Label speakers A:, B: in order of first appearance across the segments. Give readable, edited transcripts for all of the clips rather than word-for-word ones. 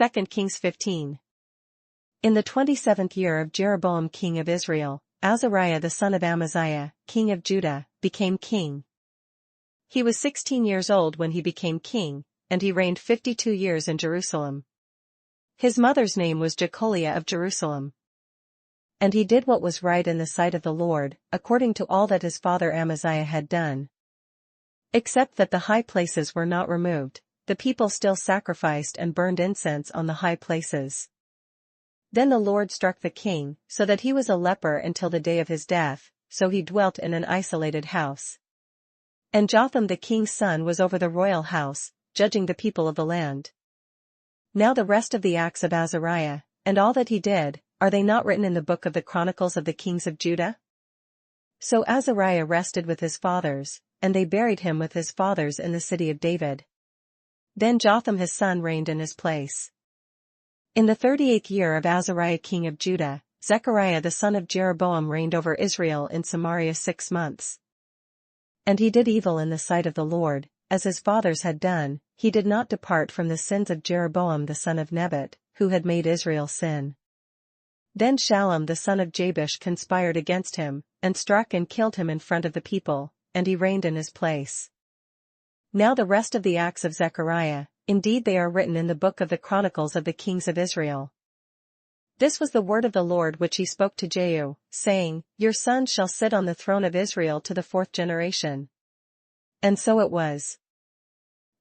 A: 2Kings 15. In the 27th year of Jeroboam king of Israel, Azariah the son of Amaziah, king of Judah, became king. He was 16 years old when he became king, and he reigned 52 years in Jerusalem. His mother's name was Jecoliah of Jerusalem. And he did what was right in the sight of the Lord, according to all that his father Amaziah had done. Except that the high places were not removed, the people still sacrificed and burned incense on the high places. Then the Lord struck the king, so that he was a leper until the day of his death, so he dwelt in an isolated house. And Jotham the king's son was over the royal house, judging the people of the land. Now the rest of the acts of Azariah, and all that he did, are they not written in the book of the Chronicles of the kings of Judah? So Azariah rested with his fathers, and they buried him with his fathers in the city of David. Then Jotham his son reigned in his place. In the 38th year of Azariah king of Judah, Zechariah the son of Jeroboam reigned over Israel in Samaria 6 months. And he did evil in the sight of the Lord, as his fathers had done. He did not depart from the sins of Jeroboam the son of Nebat, who had made Israel sin. Then Shallum the son of Jabesh conspired against him, and struck and killed him in front of the people, and he reigned in his place. Now the rest of the acts of Zechariah, indeed they are written in the book of the Chronicles of the kings of Israel. This was the word of the Lord which he spoke to Jehu, saying, Your son shall sit on the throne of Israel to the 4th generation. And so it was.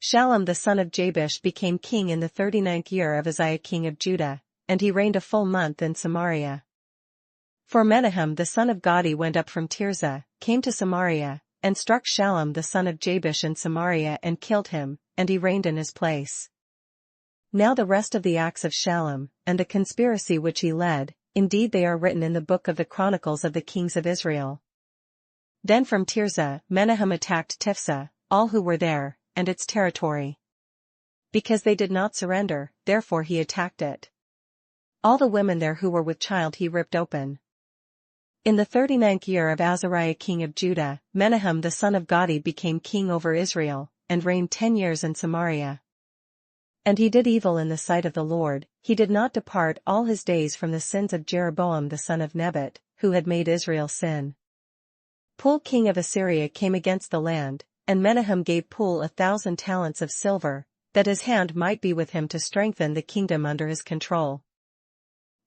A: Shallum the son of Jabesh became king in the 39th year of Uzziah king of Judah, and he reigned a full month in Samaria. For Menahem the son of Gadi went up from Tirzah, came to Samaria, and struck Shallum the son of Jabesh in Samaria and killed him, and he reigned in his place. Now the rest of the acts of Shallum, and the conspiracy which he led, indeed they are written in the book of the Chronicles of the kings of Israel. Then from Tirzah Menahem attacked Tifsah, all who were there, and its territory. Because they did not surrender, therefore he attacked it. All the women there who were with child he ripped open. In the 39th year of Azariah king of Judah, Menahem the son of Gadi became king over Israel, and reigned 10 years in Samaria. And he did evil in the sight of the Lord. He did not depart all his days from the sins of Jeroboam the son of Nebat, who had made Israel sin. Pul king of Assyria came against the land, and Menahem gave Pul 1,000 talents of silver, that his hand might be with him to strengthen the kingdom under his control.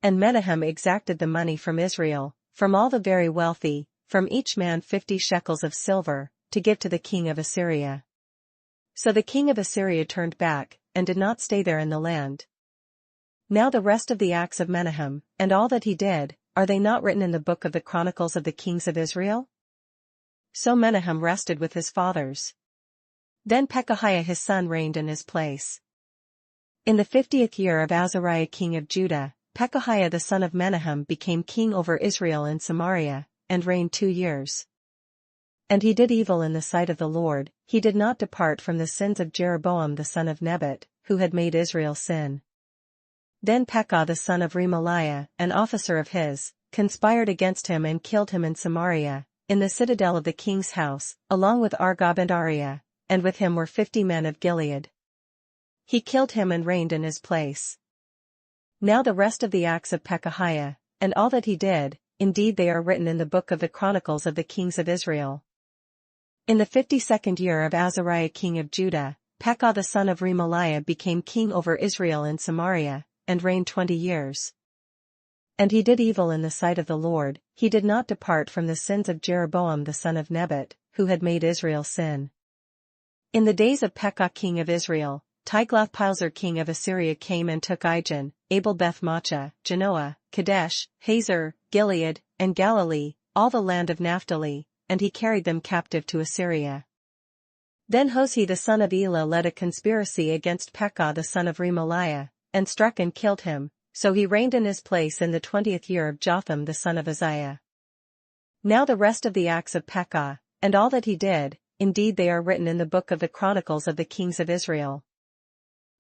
A: And Menahem exacted the money from Israel, from all the very wealthy, from each man 50 shekels of silver, to give to the king of Assyria. So the king of Assyria turned back, and did not stay there in the land. Now the rest of the acts of Menahem, and all that he did, are they not written in the book of the Chronicles of the kings of Israel? So Menahem rested with his fathers. Then Pekahiah his son reigned in his place. In the 50th year of Azariah king of Judah, Pekahiah the son of Menahem became king over Israel in Samaria, and reigned 2 years. And he did evil in the sight of the Lord. He did not depart from the sins of Jeroboam the son of Nebat, who had made Israel sin. Then Pekah the son of Remaliah, an officer of his, conspired against him and killed him in Samaria, in the citadel of the king's house, along with Argob and Ariah, and with him were 50 men of Gilead. He killed him and reigned in his place. Now the rest of the acts of Pekahiah, and all that he did, indeed they are written in the book of the Chronicles of the kings of Israel. In the 52nd year of Azariah king of Judah, Pekah the son of Remaliah became king over Israel in Samaria, and reigned 20 years. And he did evil in the sight of the Lord. He did not depart from the sins of Jeroboam the son of Nebat, who had made Israel sin. In the days of Pekah king of Israel, Tiglath-Pileser king of Assyria came and took Ijon, Abel-Beth-Maachah, Genoa, Kadesh, Hazor, Gilead, and Galilee, all the land of Naphtali, and he carried them captive to Assyria. Then Hoshea the son of Elah led a conspiracy against Pekah the son of Remaliah, and struck and killed him, so he reigned in his place in the 20th year of Jotham the son of Uzziah. Now the rest of the acts of Pekah, and all that he did, indeed they are written in the book of the Chronicles of the kings of Israel.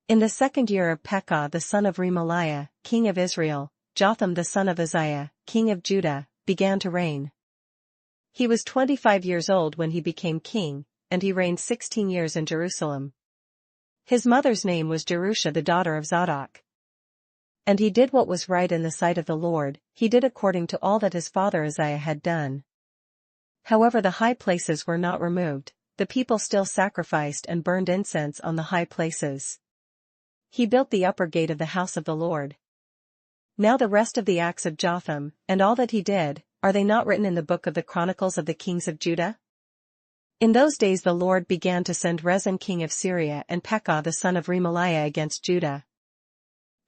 A: In the 2nd year of Pekah the son of Remaliah, king of Israel, Jotham the son of Uzziah, king of Judah, began to reign. He was 25 years old when he became king, and he reigned 16 years in Jerusalem. His mother's name was Jerusha the daughter of Zadok. And he did what was right in the sight of the Lord, he did according to all that his father Uzziah had done. However, the high places were not removed, the people still sacrificed and burned incense on the high places. He built the upper gate of the house of the Lord. Now the rest of the acts of Jotham, and all that he did, are they not written in the book of the Chronicles of the kings of Judah? In those days the Lord began to send Rezin king of Syria and Pekah the son of Remaliah against Judah.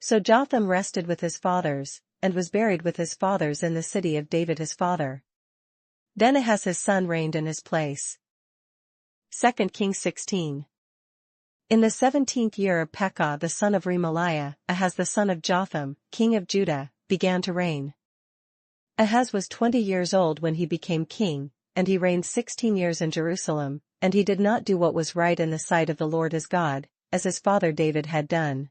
A: So Jotham rested with his fathers, and was buried with his fathers in the city of David his father. Then Ahaz his son reigned in his place. 2Kings 16. In the 17th year of Pekah the son of Remaliah, Ahaz the son of Jotham, king of Judah, began to reign. Ahaz was 20 years old when he became king, and he reigned 16 years in Jerusalem, and he did not do what was right in the sight of the Lord his God, as his father David had done.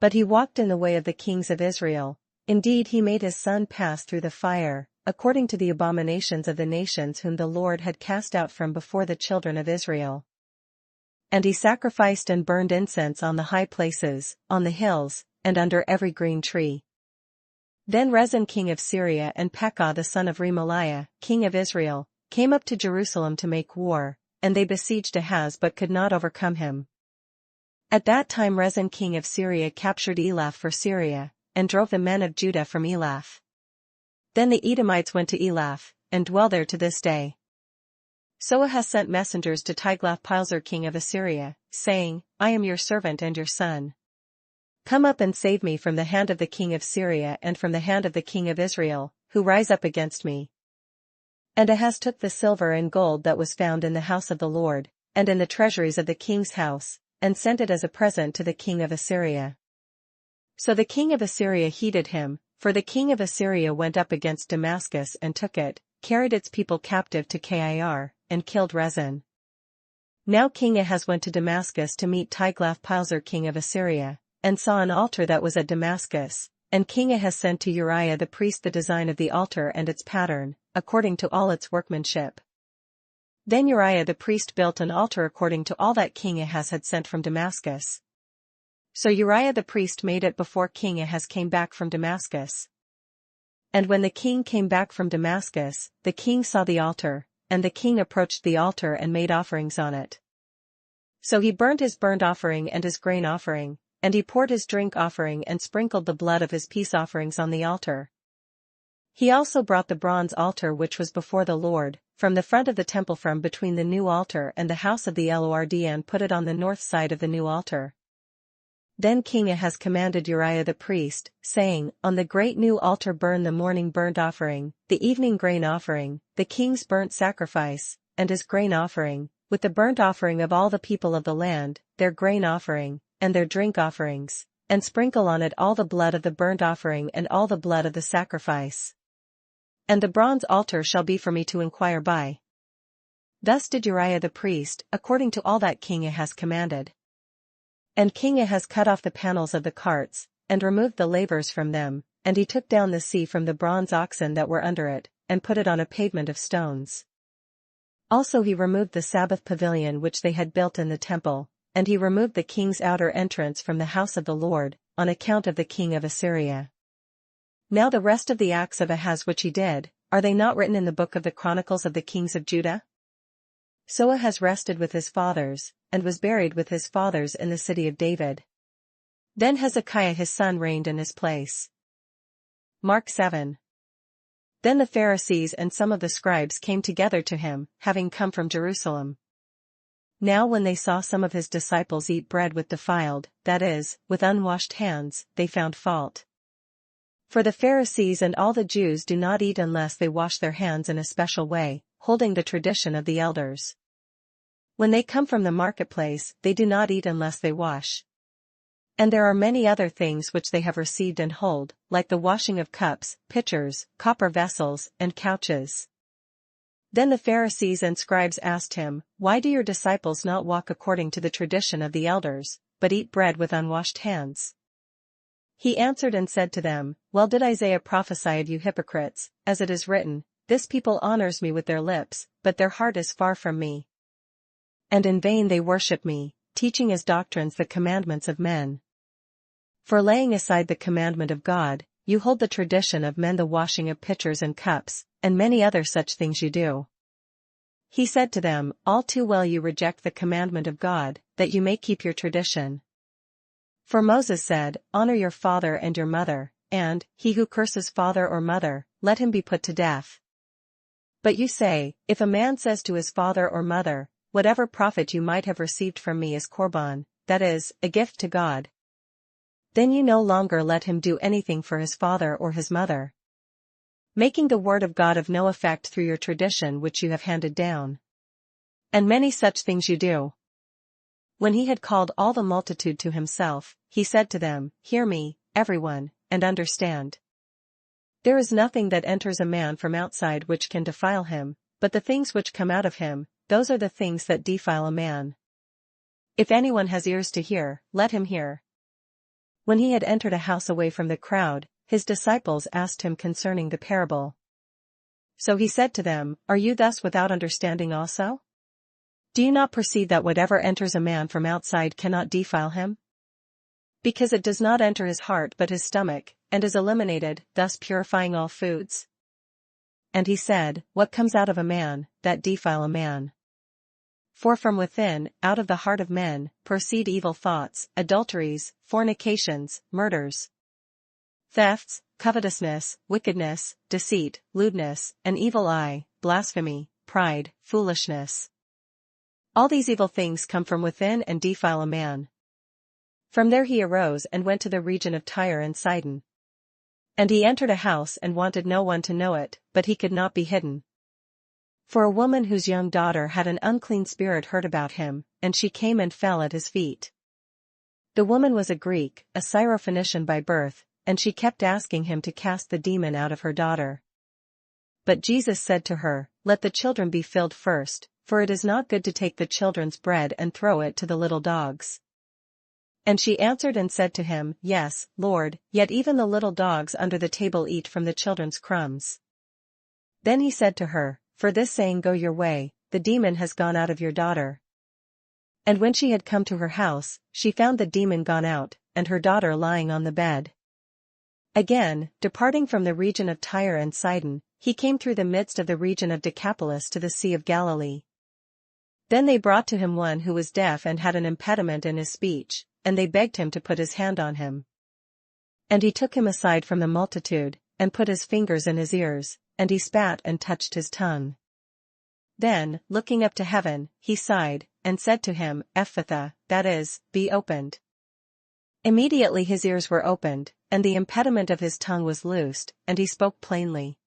A: But he walked in the way of the kings of Israel, indeed he made his son pass through the fire, according to the abominations of the nations whom the Lord had cast out from before the children of Israel. And he sacrificed and burned incense on the high places, on the hills, and under every green tree. Then Rezin king of Syria and Pekah the son of Remaliah, king of Israel, came up to Jerusalem to make war, and they besieged Ahaz but could not overcome him. At that time Rezin king of Syria captured Elath for Syria, and drove the men of Judah from Elath. Then the Edomites went to Elath, and dwell there to this day. So Ahaz sent messengers to Tiglath-Pileser king of Assyria, saying, I am your servant and your son. Come up and save me from the hand of the king of Syria and from the hand of the king of Israel, who rise up against me. And Ahaz took the silver and gold that was found in the house of the Lord, and in the treasuries of the king's house, and sent it as a present to the king of Assyria. So the king of Assyria heeded him, for the king of Assyria went up against Damascus and took it, carried its people captive to Kir, and killed Rezin. Now King Ahaz went to Damascus to meet Tiglath-Pileser king of Assyria, and saw an altar that was at Damascus, and King Ahaz sent to Uriah the priest the design of the altar and its pattern, according to all its workmanship. Then Uriah the priest built an altar according to all that King Ahaz had sent from Damascus. So Uriah the priest made it before King Ahaz came back from Damascus. And when the king came back from Damascus, the king saw the altar, and the king approached the altar and made offerings on it. So he burnt his burnt offering and his grain offering, and he poured his drink offering and sprinkled the blood of his peace offerings on the altar. He also brought the bronze altar which was before the Lord, from the front of the temple from between the new altar and the house of the Lord, and put it on the north side of the new altar. Then King Ahaz commanded Uriah the priest, saying, On the great new altar burn the morning burnt offering, the evening grain offering, the king's burnt sacrifice, and his grain offering, with the burnt offering of all the people of the land, their grain offering, and their drink offerings, and sprinkle on it all the blood of the burnt offering and all the blood of the sacrifice. And the bronze altar shall be for me to inquire by. Thus did Uriah the priest, according to all that King Ahaz commanded. And King Ahaz cut off the panels of the carts, and removed the lavers from them, and he took down the sea from the bronze oxen that were under it, and put it on a pavement of stones. Also he removed the Sabbath pavilion which they had built in the temple, and he removed the king's outer entrance from the house of the Lord, on account of the king of Assyria. Now the rest of the acts of Ahaz which he did, are they not written in the book of the Chronicles of the kings of Judah? So Ahaz rested with his fathers, and was buried with his fathers in the city of David. Then Hezekiah his son reigned in his place. Mark 7. Then the Pharisees and some of the scribes came together to him, having come from Jerusalem. Now when they saw some of his disciples eat bread with defiled, that is, with unwashed hands, they found fault. For the Pharisees and all the Jews do not eat unless they wash their hands in a special way, holding the tradition of the elders. When they come from the marketplace, they do not eat unless they wash. And there are many other things which they have received and hold, like the washing of cups, pitchers, copper vessels, and couches. Then the Pharisees and scribes asked him, Why do your disciples not walk according to the tradition of the elders, but eat bread with unwashed hands? He answered and said to them, Well did Isaiah prophesy of you hypocrites, as it is written, This people honors me with their lips, but their heart is far from me. And in vain they worship me, teaching as doctrines the commandments of men. For laying aside the commandment of God, you hold the tradition of men, the washing of pitchers and cups, and many other such things you do. He said to them, all too well you reject the commandment of God, that you may keep your tradition. For Moses said, honor your father and your mother, and, he who curses father or mother, let him be put to death. But you say, if a man says to his father or mother, whatever profit you might have received from me is korban, that is, a gift to God, then you no longer let him do anything for his father or his mother, making the word of God of no effect through your tradition which you have handed down. And many such things you do. When he had called all the multitude to himself, he said to them, hear me, everyone, and understand. There is nothing that enters a man from outside which can defile him, but the things which come out of him, those are the things that defile a man. If anyone has ears to hear, let him hear. When he had entered a house away from the crowd, his disciples asked him concerning the parable. So he said to them, are you thus without understanding also? Do you not perceive that whatever enters a man from outside cannot defile him? Because it does not enter his heart but his stomach, and is eliminated, thus purifying all foods? And he said, what comes out of a man, that defile a man? For from within, out of the heart of men, proceed evil thoughts, adulteries, fornications, murders, thefts, covetousness, wickedness, deceit, lewdness, an evil eye, blasphemy, pride, foolishness. All these evil things come from within and defile a man. From there he arose and went to the region of Tyre and Sidon. And he entered a house and wanted no one to know it, but he could not be hidden. For a woman whose young daughter had an unclean spirit heard about him, and she came and fell at his feet. The woman was a Greek, a Syrophoenician by birth, and she kept asking him to cast the demon out of her daughter. But Jesus said to her, let the children be filled first, for it is not good to take the children's bread and throw it to the little dogs. And she answered and said to him, yes, Lord, yet even the little dogs under the table eat from the children's crumbs. Then he said to her, for this saying go your way, the demon has gone out of your daughter. And when she had come to her house, she found the demon gone out, and her daughter lying on the bed. Again, departing from the region of Tyre and Sidon, he came through the midst of the region of Decapolis to the Sea of Galilee. Then they brought to him one who was deaf and had an impediment in his speech, and they begged him to put his hand on him. And he took him aside from the multitude, and put his fingers in his ears, and he spat and touched his tongue. Then, looking up to heaven, he sighed, and said to him, Ephphatha, that is, be opened. Immediately his ears were opened, and the impediment of his tongue was loosed, and he spoke plainly.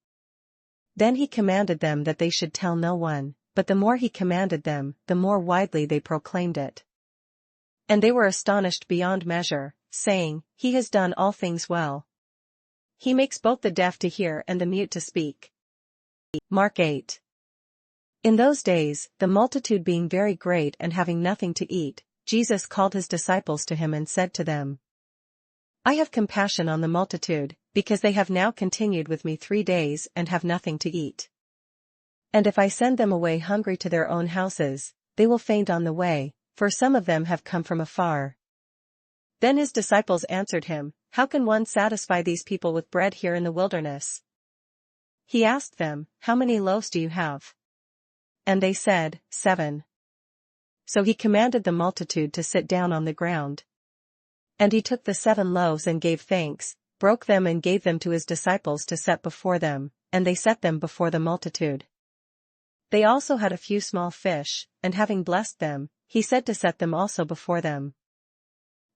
A: Then he commanded them that they should tell no one, but the more he commanded them, the more widely they proclaimed it. And they were astonished beyond measure, saying, he has done all things well. He makes both the deaf to hear and the mute to speak. Mark 8. In those days, the multitude being very great and having nothing to eat, Jesus called his disciples to him and said to them, I have compassion on the multitude, because they have now continued with me 3 days and have nothing to eat. And if I send them away hungry to their own houses, they will faint on the way, for some of them have come from afar. Then his disciples answered him, How can one satisfy these people with bread here in the wilderness? He asked them, How many loaves do you have? And they said, 7. So he commanded the multitude to sit down on the ground. And he took the 7 loaves and gave thanks, broke them and gave them to his disciples to set before them, and they set them before the multitude. They also had a few small fish, and having blessed them, he said to set them also before them.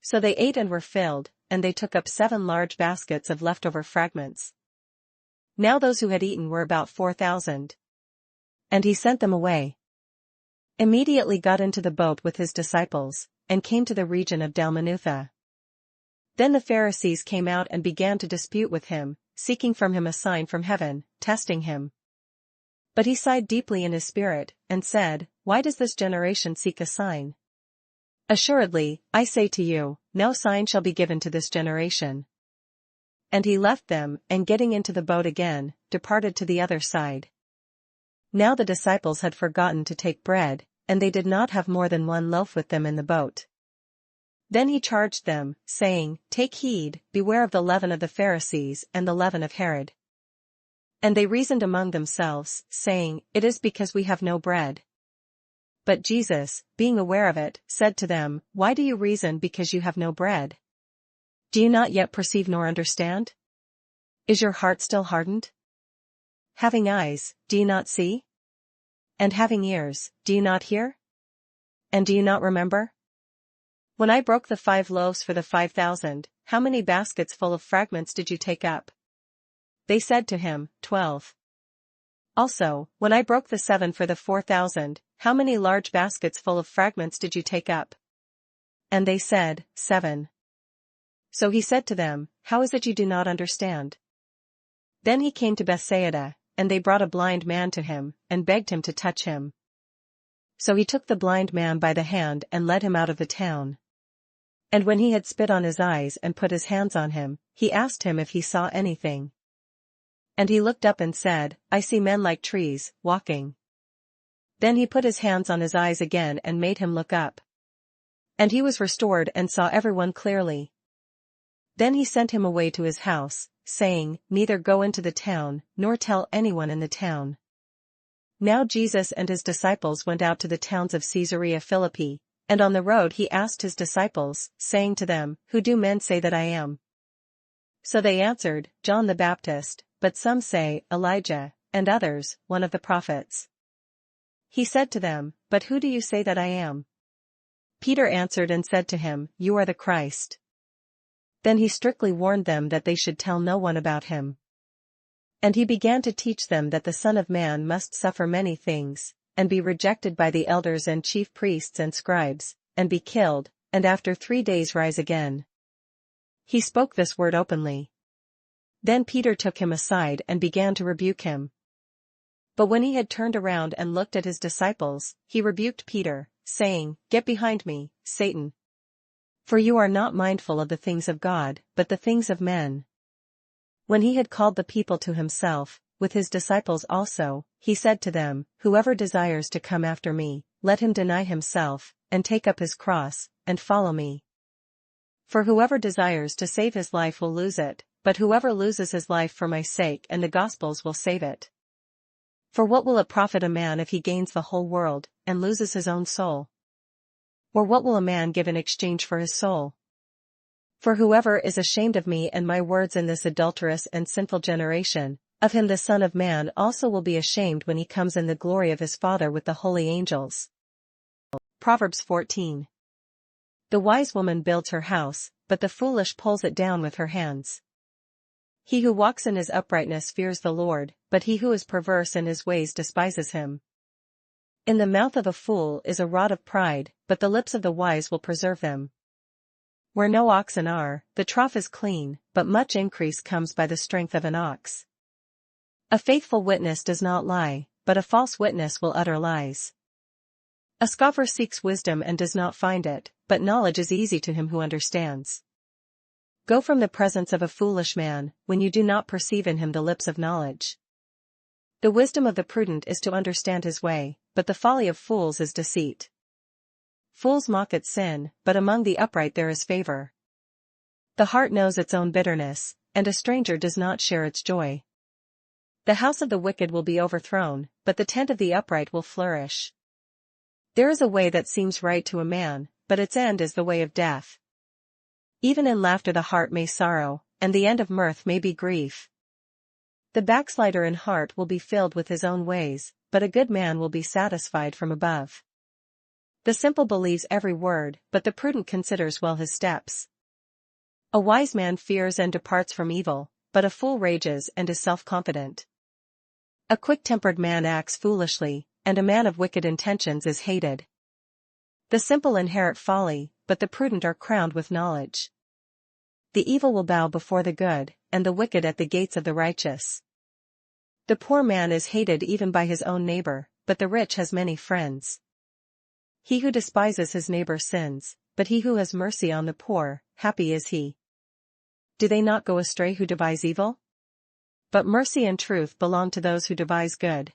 A: So they ate and were filled, and they took up 7 large baskets of leftover fragments. Now those who had eaten were about 4,000. And he sent them away. Immediately got into the boat with his disciples, and came to the region of Dalmanutha. Then the Pharisees came out and began to dispute with him, seeking from him a sign from heaven, testing him. But he sighed deeply in his spirit, and said, Why does this generation seek a sign? Assuredly, I say to you, no sign shall be given to this generation. And he left them, and getting into the boat again, departed to the other side. Now the disciples had forgotten to take bread, and they did not have more than 1 loaf with them in the boat. Then he charged them, saying, Take heed, beware of the leaven of the Pharisees and the leaven of Herod. And they reasoned among themselves, saying, It is because we have no bread. But Jesus, being aware of it, said to them, Why do you reason because you have no bread? Do you not yet perceive nor understand? Is your heart still hardened? Having eyes, do you not see? And having ears, do you not hear? And do you not remember? When I broke the 5 loaves for the 5,000, how many baskets full of fragments did you take up? They said to him, 12. Also, when I broke the 7 for the 4,000, how many large baskets full of fragments did you take up? And they said, 7. So he said to them, How is it you do not understand? Then he came to Bethsaida, and they brought a blind man to him, and begged him to touch him. So he took the blind man by the hand and led him out of the town. And when he had spit on his eyes and put his hands on him, he asked him if he saw anything. And he looked up and said, I see men like trees, walking. Then he put his hands on his eyes again and made him look up. And he was restored and saw everyone clearly. Then he sent him away to his house, saying, Neither go into the town, nor tell anyone in the town. Now Jesus and his disciples went out to the towns of Caesarea Philippi, and on the road he asked his disciples, saying to them, Who do men say that I am? So they answered, John the Baptist, but some say, Elijah, and others, one of the prophets. He said to them, But who do you say that I am? Peter answered and said to him, You are the Christ. Then he strictly warned them that they should tell no one about him. And he began to teach them that the Son of Man must suffer many things, and be rejected by the elders and chief priests and scribes, and be killed, and after 3 days rise again. He spoke this word openly. Then Peter took him aside and began to rebuke him. But when he had turned around and looked at his disciples, he rebuked Peter, saying, Get behind me, Satan. For you are not mindful of the things of God, but the things of men. When he had called the people to himself, with his disciples also, he said to them, Whoever desires to come after me, let him deny himself, and take up his cross, and follow me. For whoever desires to save his life will lose it, but whoever loses his life for my sake and the gospel's will save it. For what will it profit a man if he gains the whole world, and loses his own soul? Or what will a man give in exchange for his soul? For whoever is ashamed of me and my words in this adulterous and sinful generation, of him the Son of Man also will be ashamed when he comes in the glory of his Father with the holy angels. Proverbs 14. The wise woman builds her house, but the foolish pulls it down with her hands. He who walks in his uprightness fears the Lord, but he who is perverse in his ways despises him. In the mouth of a fool is a rod of pride, but the lips of the wise will preserve them. Where no oxen are, the trough is clean, but much increase comes by the strength of an ox. A faithful witness does not lie, but a false witness will utter lies. A scoffer seeks wisdom and does not find it, but knowledge is easy to him who understands. Go from the presence of a foolish man, when you do not perceive in him the lips of knowledge. The wisdom of the prudent is to understand his way, but the folly of fools is deceit. Fools mock at sin, but among the upright there is favor. The heart knows its own bitterness, and a stranger does not share its joy. The house of the wicked will be overthrown, but the tent of the upright will flourish. There is a way that seems right to a man, but its end is the way of death. Even in laughter the heart may sorrow, and the end of mirth may be grief. The backslider in heart will be filled with his own ways, but a good man will be satisfied from above. The simple believes every word, but the prudent considers well his steps. A wise man fears and departs from evil, but a fool rages and is self-confident. A quick-tempered man acts foolishly, and a man of wicked intentions is hated. The simple inherit folly, but the prudent are crowned with knowledge. The evil will bow before the good, and the wicked at the gates of the righteous. The poor man is hated even by his own neighbor, but the rich has many friends. He who despises his neighbor sins, but he who has mercy on the poor, happy is he. Do they not go astray who devise evil? But mercy and truth belong to those who devise good.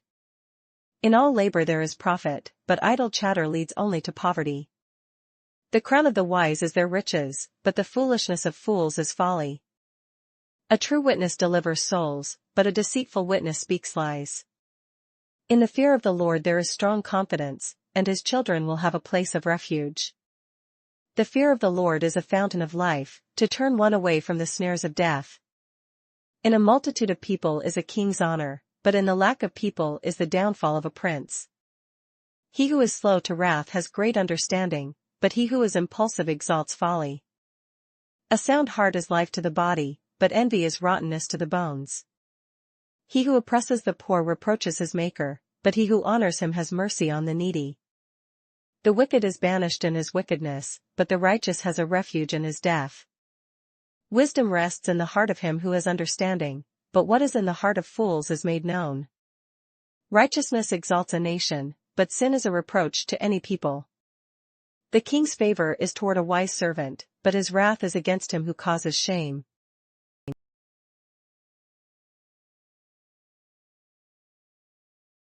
A: In all labor there is profit, but idle chatter leads only to poverty. The crown of the wise is their riches, but the foolishness of fools is folly. A true witness delivers souls, but a deceitful witness speaks lies. In the fear of the Lord there is strong confidence, and his children will have a place of refuge. The fear of the Lord is a fountain of life, to turn one away from the snares of death. In a multitude of people is a king's honor, but in the lack of people is the downfall of a prince. He who is slow to wrath has great understanding, but he who is impulsive exalts folly. A sound heart is life to the body, but envy is rottenness to the bones. He who oppresses the poor reproaches his Maker, but he who honors him has mercy on the needy. The wicked is banished in his wickedness, but the righteous has a refuge in his death. Wisdom rests in the heart of him who has understanding, but what is in the heart of fools is made known. Righteousness exalts a nation, but sin is a reproach to any people. The king's favor is toward a wise servant, but his wrath is against him who causes shame.